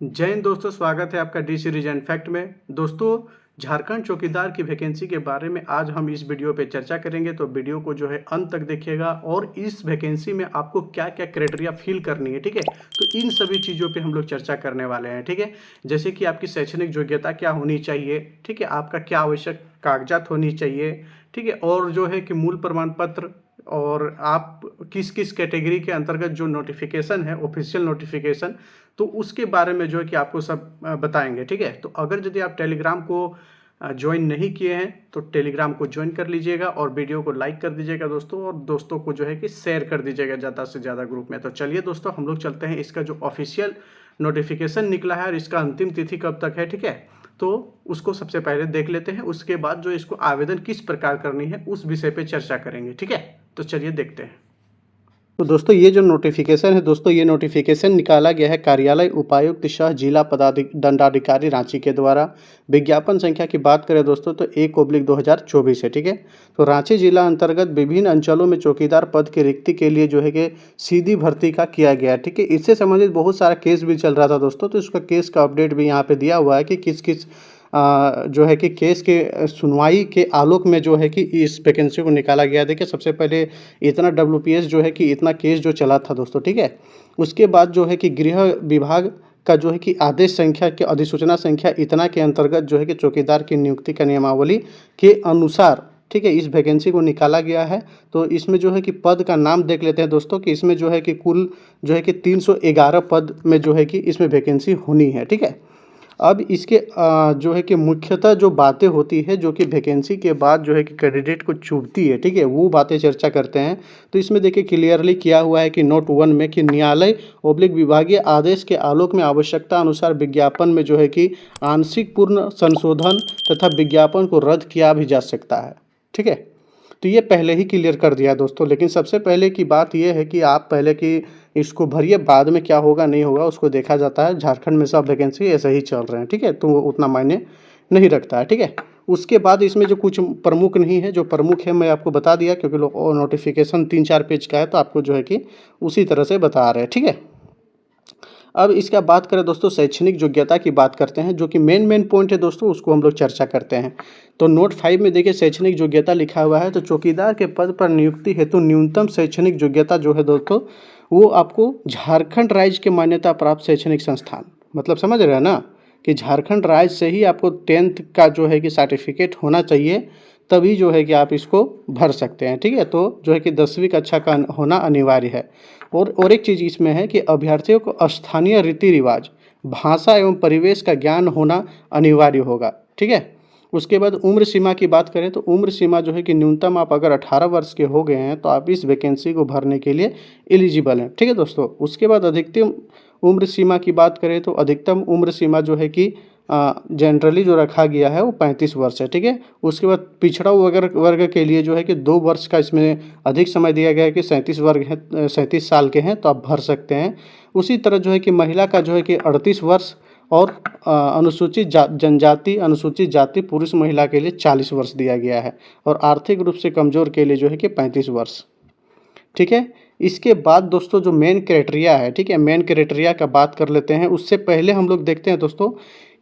जय हिंद दोस्तों, स्वागत है आपका डी सीरीज एंड फैक्ट में। दोस्तों, झारखंड चौकीदार की वैकेंसी के बारे में आज हम इस वीडियो पे चर्चा करेंगे, तो वीडियो को जो है अंत तक देखिएगा और इस वैकेंसी में आपको क्या क्या क्राइटेरिया फिल करनी है, ठीक है। तो इन सभी चीज़ों पे हम लोग चर्चा करने वाले हैं, ठीक है। जैसे कि आपकी शैक्षणिक योग्यता क्या होनी चाहिए, ठीक है, आपका क्या आवश्यक कागजात होनी चाहिए, ठीक है, और जो है कि मूल प्रमाण पत्र, और आप किस किस कैटेगरी के अंतर्गत जो नोटिफिकेशन है, ऑफिशियल नोटिफिकेशन, तो उसके बारे में जो है कि आपको सब बताएंगे, ठीक है। तो अगर यदि आप टेलीग्राम को ज्वाइन नहीं किए हैं तो टेलीग्राम को ज्वाइन कर लीजिएगा और वीडियो को लाइक कर दीजिएगा दोस्तों, और दोस्तों को जो है कि शेयर कर दीजिएगा ज़्यादा से ज़्यादा ग्रुप में। तो चलिए दोस्तों, हम लोग चलते हैं, इसका जो ऑफिशियल नोटिफिकेशन निकला है और इसका अंतिम तिथि कब तक है, ठीक है, तो उसको सबसे पहले देख लेते हैं। उसके बाद जो इसको आवेदन किस प्रकार करनी है उस विषय पे चर्चा करेंगे, ठीक है। तो चलिए देखते हैं। तो दोस्तों, ये जो नोटिफिकेशन है दोस्तों, ये नोटिफिकेशन निकाला गया है कार्यालय उपायुक्त सह जिला दंडाधिकारी रांची के द्वारा। विज्ञापन संख्या की बात करें दोस्तों तो 1/2024 है, ठीक है। तो रांची जिला अंतर्गत विभिन्न अंचलों में चौकीदार पद की रिक्ति के लिए जो है कि सीधी भर्ती का किया गया है, ठीक है। इससे संबंधित बहुत सारा केस भी चल रहा था दोस्तों, तो इसका केस का अपडेट भी यहाँ पे दिया हुआ है कि किस किस जो है कि केस के सुनवाई के आलोक में जो है कि इस वैकेंसी को निकाला गया। देखिए, सबसे पहले इतना डब्ल्यूपीएस जो है कि इतना केस जो चला था दोस्तों, ठीक है। उसके बाद जो है कि गृह विभाग का जो है कि आदेश संख्या के अधिसूचना संख्या इतना के अंतर्गत जो है कि चौकीदार की नियुक्ति का नियमावली के अनुसार, ठीक है, इस वैकेंसी को निकाला गया है। तो इसमें जो है कि पद का नाम देख लेते हैं दोस्तों, कि इसमें जो है कि कुल जो है कि 311 पद में जो है कि इसमें वैकेंसी होनी है, ठीक है। अब इसके जो है कि मुख्यतः जो बातें होती है जो कि वैकेंसी के बाद जो है कि कैंडिडेट को चुभती है, ठीक है, वो बातें चर्चा करते हैं। तो इसमें देखिए क्लियरली किया हुआ है कि नोट 1 में कि न्यायालय विभागीय आदेश के आलोक में आवश्यकता अनुसार विज्ञापन में जो है कि आंशिक पूर्ण संशोधन तथा विज्ञापन को रद्द किया भी जा सकता है, ठीक है। तो ये पहले ही क्लियर कर दिया दोस्तों, लेकिन सबसे पहले की बात ये है कि आप पहले कि इसको भरिए, बाद में क्या होगा नहीं होगा उसको देखा जाता है। झारखंड में सब वैकेंसी ऐसे ही चल रहे हैं, ठीक है, तो वो उतना मायने नहीं रखता है, ठीक है। उसके बाद इसमें जो कुछ प्रमुख नहीं है, जो प्रमुख है मैं आपको बता दिया, क्योंकि नोटिफिकेशन 3-4 पेज का है, तो आपको जो है कि उसी तरह से बता रहे हैं, ठीक है। अब इसका बात करें दोस्तों, शैक्षणिक योग्यता की बात करते हैं, जो कि मेन पॉइंट है दोस्तों, उसको हम लोग चर्चा करते हैं। तो नोट 5 में देखिए शैक्षणिक योग्यता लिखा हुआ है। तो चौकीदार के पद पर नियुक्ति हेतु न्यूनतम शैक्षणिक योग्यता जो है दोस्तों, वो आपको झारखंड राज्य के मान्यता प्राप्त शैक्षणिक संस्थान, मतलब समझ रहे हैं ना, कि झारखंड राज्य से ही आपको 10th का जो है कि सर्टिफिकेट होना चाहिए, तभी जो है कि आप इसको भर सकते हैं, ठीक है। तो जो है कि 10वीं कक्षा का होना अनिवार्य है। और एक चीज़ इसमें है कि अभ्यर्थियों को स्थानीय रीति रिवाज, भाषा एवं परिवेश का ज्ञान होना अनिवार्य होगा, ठीक है। उसके बाद उम्र सीमा की बात करें तो उम्र सीमा जो है कि न्यूनतम आप अगर 18 वर्ष के हो गए हैं तो आप इस वैकेंसी को भरने के लिए एलिजिबल हैं, ठीक है दोस्तों। उसके बाद अधिकतम उम्र सीमा की बात करें तो अधिकतम उम्र सीमा जो है कि जनरली जो रखा गया है वो 35 वर्ष है, ठीक है। उसके बाद पिछड़ा वर्ग के लिए जो है कि 2 वर्ष का इसमें अधिक समय दिया गया है कि 37 वर्ग है, 37 साल के हैं तो आप भर सकते हैं। उसी तरह जो है कि महिला का जो है कि 38 वर्ष, और अनुसूचित जनजाति, अनुसूचित जाति पुरुष महिला के लिए 40 वर्ष दिया गया है, और आर्थिक रूप से कमज़ोर के लिए जो है कि 35 वर्ष, ठीक है। इसके बाद दोस्तों जो मेन क्राइटेरिया है, ठीक है, मेन क्राइटेरिया का बात कर लेते हैं। उससे पहले हम लोग देखते हैं दोस्तों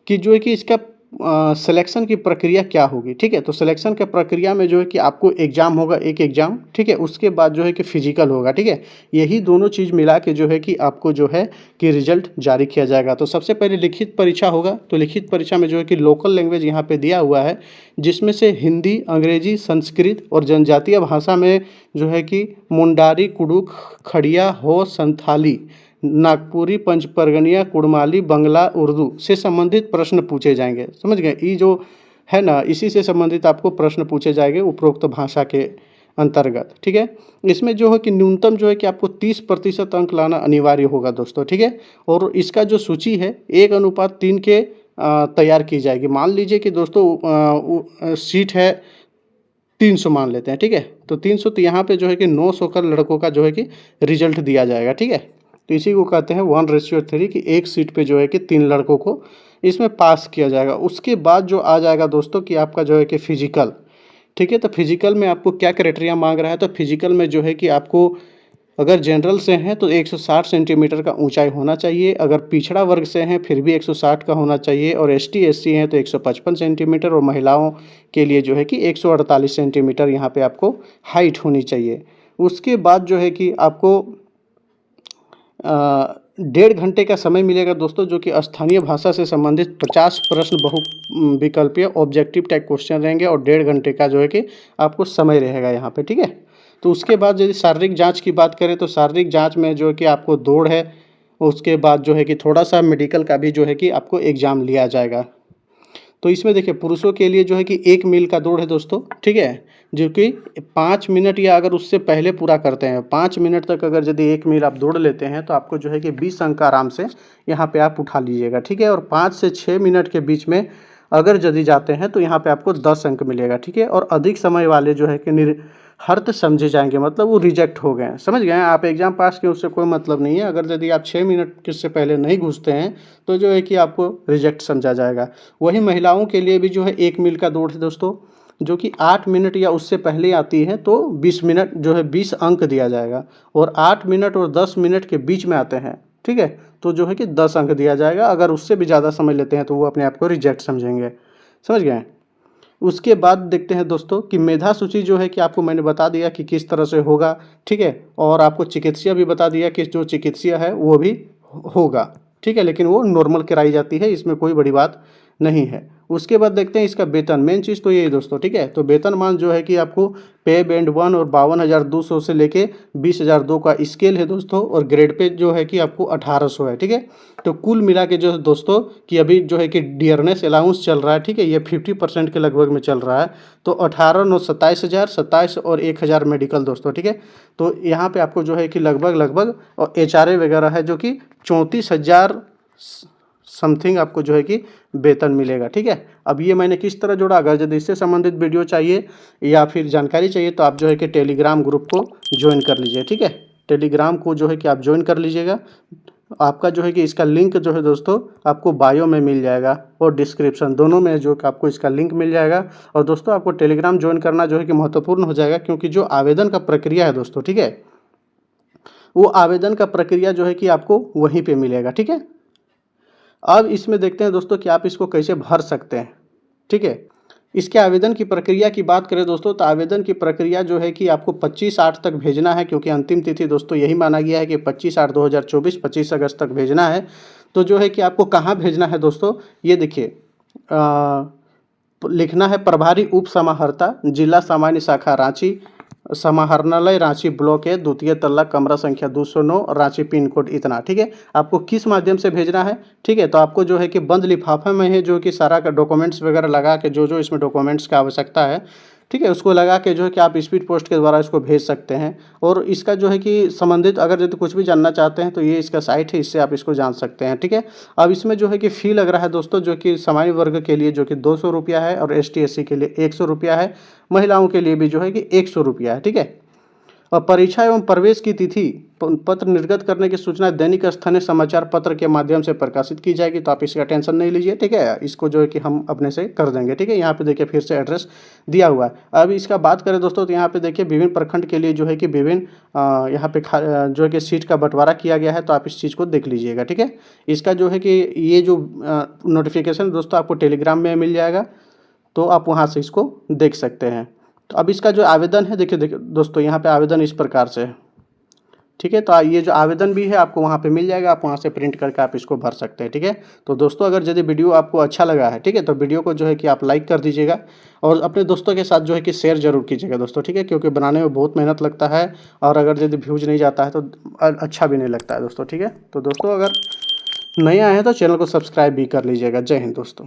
कि जो है कि इसका सिलेक्शन की प्रक्रिया क्या होगी, ठीक है। तो सिलेक्शन के प्रक्रिया में जो है कि आपको एग्ज़ाम होगा, एक एग्ज़ाम, ठीक है। उसके बाद जो है कि फिजिकल होगा, ठीक है। यही दोनों चीज़ मिला के जो है कि आपको जो है कि रिजल्ट जारी किया जाएगा। तो सबसे पहले लिखित परीक्षा होगा। तो लिखित परीक्षा में जो है कि लोकल लैंग्वेज यहाँ पे दिया हुआ है, जिसमें से हिंदी, अंग्रेजी, संस्कृत और जनजातीय भाषा में जो है कि मुंडारी, कुडुख, खड़िया, हो, संथाली, नागपुरी, पंच परगनिया, कुड़माली, बंगला, उर्दू से संबंधित प्रश्न पूछे जाएंगे, समझ गए। ये जो है ना, इसी से संबंधित आपको प्रश्न पूछे जाएंगे उपरोक्त भाषा के अंतर्गत, ठीक है। इसमें जो है कि न्यूनतम जो है कि आपको 30% अंक लाना अनिवार्य होगा दोस्तों, ठीक है। और इसका जो सूची है 1:3 के तैयार की जाएगी। मान लीजिए कि दोस्तों सीट है 300 मान लेते हैं, ठीक है। तो 300, तो यहाँ पे जो है कि 900 का लड़कों का जो है कि रिजल्ट दिया जाएगा, ठीक है। तो इसी को कहते हैं 1:3, कि एक सीट पे जो है कि 3 लड़कों को इसमें पास किया जाएगा। उसके बाद जो आ जाएगा दोस्तों कि आपका जो है कि फिजिकल, ठीक है। तो फिजिकल में आपको क्या क्राइटेरिया मांग रहा है, तो फिजिकल में जो है कि आपको अगर जनरल से हैं तो 160 सेंटीमीटर का ऊंचाई होना चाहिए। अगर पिछड़ा वर्ग से हैं फिर भी 160 का होना चाहिए। और एसटी एससी हैं तो 155 सेंटीमीटर। और महिलाओं के लिए जो है कि 148 सेंटीमीटर यहाँ पे आपको हाइट होनी चाहिए। उसके बाद जो है कि आपको 1.5 घंटे का समय मिलेगा दोस्तों, जो कि स्थानीय भाषा से संबंधित 50 प्रश्न बहु विकल्पीय ऑब्जेक्टिव टाइप क्वेश्चन रहेंगे। और 1.5 घंटे का जो है कि आपको समय रहेगा यहाँ पे, ठीक है। तो उसके बाद यदि शारीरिक जांच की बात करें तो शारीरिक जांच में जो है कि आपको दौड़ है, उसके बाद जो है कि थोड़ा सा मेडिकल का भी जो है कि आपको एग्ज़ाम लिया जाएगा। तो इसमें देखिए पुरुषों के लिए जो है कि 1 मील का दौड़ है दोस्तों, ठीक है, जो कि 5 मिनट या अगर उससे पहले पूरा करते हैं, 5 मिनट तक अगर यदि 1 मील आप दौड़ लेते हैं तो आपको जो है कि 20 अंक आराम से यहाँ पे आप उठा लीजिएगा, ठीक है। और 5 से 6 मिनट के बीच में अगर यदि जाते हैं तो यहाँ पे आपको 10 अंक मिलेगा, ठीक है। और अधिक समय वाले जो है कि हर्त समझे जाएंगे, मतलब वो रिजेक्ट हो गए हैं, समझ गए हैं। आप एग्जाम पास किए उससे कोई मतलब नहीं है। अगर यदि आप 6 मिनट से पहले नहीं घुसते हैं तो जो है कि आपको रिजेक्ट समझा जाएगा। वही महिलाओं के लिए भी जो है 1 मील का दौड़ है दोस्तों, जो कि 8 मिनट या उससे पहले आती है तो 20 मिनट जो है 20 अंक दिया जाएगा। और 8 मिनट और 10 मिनट के बीच में आते हैं, ठीक है, तो जो है कि 10 अंक दिया जाएगा। अगर उससे भी ज़्यादा समय लेते हैं तो वो अपने आप को रिजेक्ट समझेंगे, समझ गए। उसके बाद देखते हैं दोस्तों कि मेधा सूची जो है कि आपको मैंने बता दिया कि किस तरह से होगा, ठीक है। और आपको चिकित्सीय भी बता दिया कि जो चिकित्सीय है वो भी होगा, ठीक है, लेकिन वो नॉर्मल कराई जाती है, इसमें कोई बड़ी बात नहीं है। उसके बाद देखते हैं इसका वेतन, मेन चीज़ तो यही दोस्तों, ठीक है। तो वेतनमान जो है कि आपको पे बैंड 1 और 52,200 से लेके 20,002 का स्केल है दोस्तों। और ग्रेड पे जो है कि आपको 1800 है, ठीक है। तो कुल मिला के जो है दोस्तों कि अभी जो है कि डियरनेस अलाउंस चल रहा है, ठीक है, ये 50% के लगभग में चल रहा है। तो 18 9 27,000, 27 और 1,000 मेडिकल दोस्तों, ठीक है। तो यहाँ पे आपको जो है कि लगभग और HRA वगैरह है जो कि 34,000 समथिंग आपको जो है कि वेतन मिलेगा, ठीक है। अब ये मैंने किस तरह जोड़ा, अगर यदि इससे संबंधित वीडियो चाहिए या फिर जानकारी चाहिए तो आप जो है कि टेलीग्राम ग्रुप को ज्वाइन कर लीजिए, ठीक है। टेलीग्राम को जो है कि आप ज्वाइन कर लीजिएगा। आपका जो है कि इसका लिंक जो है दोस्तों आपको बायो में मिल जाएगा और डिस्क्रिप्शन दोनों में जो कि आपको इसका लिंक मिल जाएगा। और दोस्तों आपको टेलीग्राम ज्वाइन करना जो है कि महत्वपूर्ण हो जाएगा, क्योंकि जो आवेदन का प्रक्रिया है दोस्तों, ठीक है, वो आवेदन का प्रक्रिया जो है कि आपको वहीं पे मिलेगा, ठीक है। अब इसमें देखते हैं दोस्तों कि आप इसको कैसे भर सकते हैं, ठीक है। इसके आवेदन की प्रक्रिया की बात करें दोस्तों तो आवेदन की प्रक्रिया जो है कि आपको 25/8 तक भेजना है, क्योंकि अंतिम तिथि दोस्तों यही माना गया है कि 25/8/2024 25 अगस्त तक भेजना है। तो जो है कि आपको कहाँ भेजना है दोस्तों, ये देखिए लिखना है प्रभारी उप समाहर्ता जिला सामान्य शाखा रांची, समाहरणालय रांची ब्लॉक है, द्वितीय तल्ला, कमरा संख्या 209, रांची पिन कोड इतना, ठीक है। आपको किस माध्यम से भेजना है, ठीक है, तो आपको जो है कि बंद लिफाफा में है जो कि सारा का डॉक्यूमेंट्स वगैरह लगा के जो इसमें डॉक्यूमेंट्स की आवश्यकता है, ठीक है, उसको लगा के जो है कि आप स्पीड पोस्ट के द्वारा इसको भेज सकते हैं। और इसका जो है कि संबंधित अगर यदि कुछ भी जानना चाहते हैं तो ये इसका साइट है, इससे आप इसको जान सकते हैं, ठीक है। अब इसमें जो है कि फ़ी लग रहा है दोस्तों, जो कि सामान्य वर्ग के लिए जो कि 200 रुपया है और ST SC के लिए 100 रुपया है, महिलाओं के लिए भी जो है कि 100 रुपया है, ठीक है। और परीक्षा एवं प्रवेश की तिथि पत्र निर्गत करने की सूचना दैनिक स्थानीय समाचार पत्र के माध्यम से प्रकाशित की जाएगी, तो आप इसका टेंशन नहीं लीजिए, ठीक है। इसको जो है कि हम अपने से कर देंगे, ठीक है। यहाँ पे देखिए फिर से एड्रेस दिया हुआ है। अब इसका बात करें दोस्तों तो यहाँ पे देखिए विभिन्न प्रखंड के लिए जो है कि विभिन्न यहाँ पे जो है कि सीट का बंटवारा किया गया है, तो आप इस चीज़ को देख लीजिएगा, ठीक है। इसका जो है कि ये जो नोटिफिकेशन दोस्तों आपको टेलीग्राम में मिल जाएगा, तो आप वहाँ से इसको देख सकते हैं। तो अब इसका जो आवेदन है देखिए दोस्तों, यहाँ पे आवेदन इस प्रकार से है, ठीक है। तो ये जो आवेदन भी है आपको वहाँ पे मिल जाएगा, आप वहाँ से प्रिंट करके आप इसको भर सकते हैं, ठीक है। तो दोस्तों अगर यदि वीडियो आपको अच्छा लगा है, ठीक है, तो वीडियो को जो है कि आप लाइक कर दीजिएगा और अपने दोस्तों के साथ जो है कि शेयर जरूर कीजिएगा दोस्तों, ठीक है, क्योंकि बनाने में बहुत मेहनत लगता है और अगर यदि व्यूज़ नहीं जाता है तो अच्छा भी नहीं लगता है दोस्तों, ठीक है। तो दोस्तों अगर नए आए हैं तो चैनल को सब्सक्राइब भी कर लीजिएगा। जय हिंद दोस्तों।